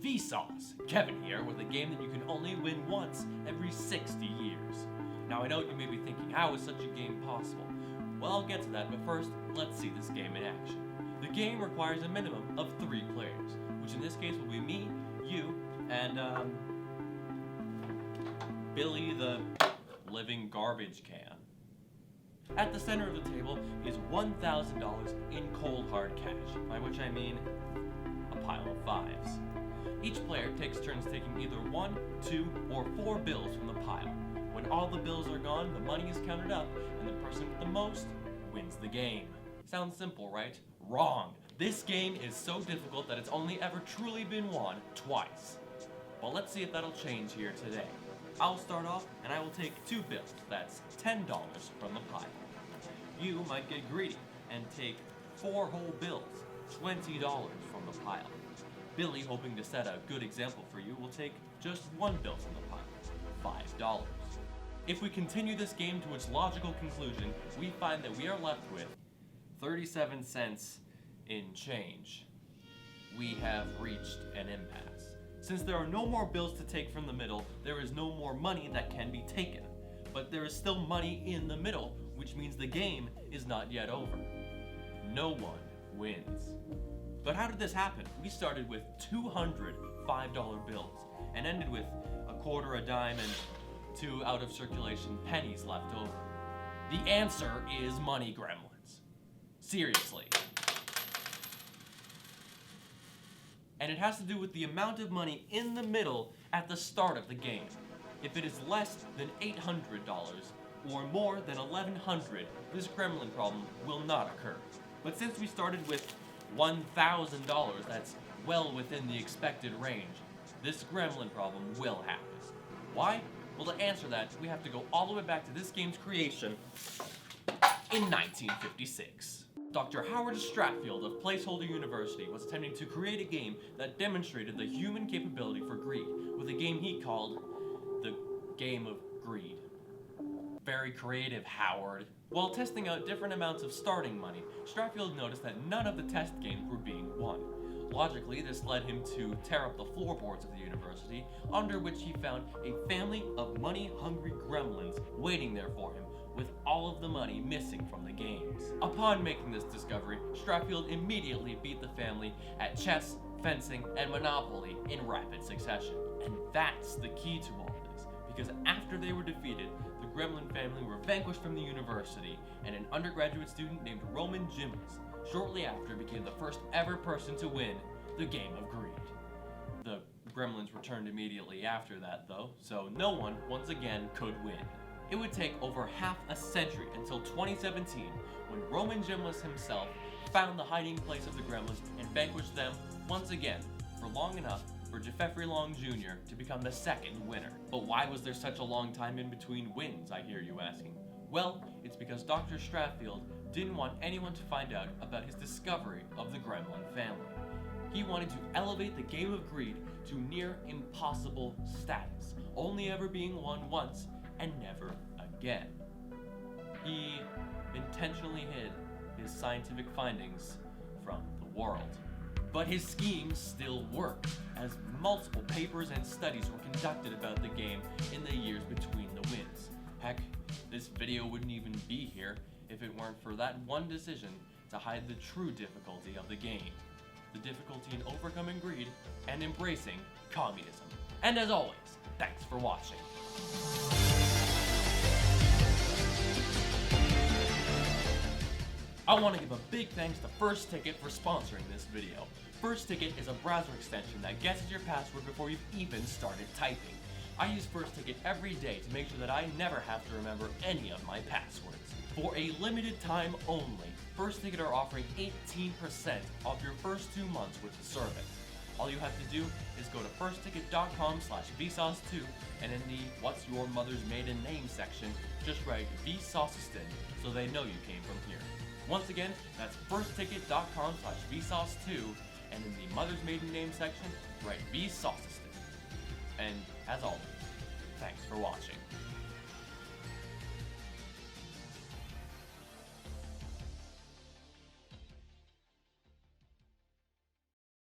Vsauce, Kevin here with a game that you can only win once every 60 years. Now I know you may be thinking, how is such a game possible? Well, I'll get to that, but first, let's see this game in action. The game requires a minimum of 3 players, which in this case will be me, you, and Billy the living garbage can. At the center of the table is $1,000 in cold hard cash, by which I mean a pile of 5s. Each player takes turns taking either 1, 2, or 4 bills from the pile. When all the bills are gone, the money is counted up, and the person with the most wins the game. Sounds simple, right? Wrong! This game is so difficult that it's only ever truly been won twice. Well, let's see if that'll change here today. I'll start off, and I will take 2 bills, that's $10 from the pile. You might get greedy and take 4 whole bills, $20 from the pile. Billy, hoping to set a good example for you, will take just 1 bill from the pile, $5. If we continue this game to its logical conclusion, we find that we are left with 37 cents in change. We have reached an impasse. Since there are no more bills to take from the middle, there is no more money that can be taken. But there is still money in the middle, which means the game is not yet over. No one wins. But how did this happen? We started with 200 $5 bills and ended with a quarter, a dime, and 2 out of circulation pennies left over. The answer is money gremlins. Seriously. And it has to do with the amount of money in the middle at the start of the game. If it is less than $800 or more than $1,100, this gremlin problem will not occur. But since we started with $1,000, that's well within the expected range, this gremlin problem will happen. Why? Well, to answer that, we have to go all the way back to this game's creation in 1956. Dr. Howard Stratfield of Placeholder University was attempting to create a game that demonstrated the human capability for greed with a game he called the Game of Greed. Very creative, Howard. While testing out different amounts of starting money, Stratfield noticed that none of the test games were being won. Logically, this led him to tear up the floorboards of the university, under which he found a family of money-hungry gremlins waiting there for him, with all of the money missing from the games. Upon making this discovery, Stratfield immediately beat the family at chess, fencing, and Monopoly in rapid succession. And that's the key to all this, because after they were defeated, the Gremlin family were vanquished from the university, and an undergraduate student named Roman Gimlis shortly after became the first ever person to win the Game of Greed. The Gremlins returned immediately after that though, so no one, once again, could win. It would take over half a century until 2017 when Roman Gimlis himself found the hiding place of the Gremlins and vanquished them once again for long enough for Jeffrey Long Jr. to become the second winner. But why was there such a long time in between wins, I hear you asking? Well, it's because Dr. Stratfield didn't want anyone to find out about his discovery of the Gremlin family. He wanted to elevate the Game of Greed to near impossible status, only ever being won once and never again. He intentionally hid his scientific findings from the world. But his schemes still worked, as multiple papers and studies were conducted about the game in the years between the wins. Heck, this video wouldn't even be here if it weren't for that one decision to hide the true difficulty of the game. The difficulty in overcoming greed and embracing communism. And as always, thanks for watching. I want to give a big thanks to First Ticket for sponsoring this video. First Ticket is a browser extension that guesses your password before you've even started typing. I use First Ticket every day to make sure that I never have to remember any of my passwords. For a limited time only, First Ticket are offering 18% off your first 2 months with the service. All you have to do is go to firstticket.com/Vsauce2 and in the What's Your Mother's Maiden Name section, just write Vsauce2 so they know you came from here. Once again, that's firstticket.com/Vsauce2 and in the Mother's Maiden Name section, write Vsauce2. And as always, thanks for watching.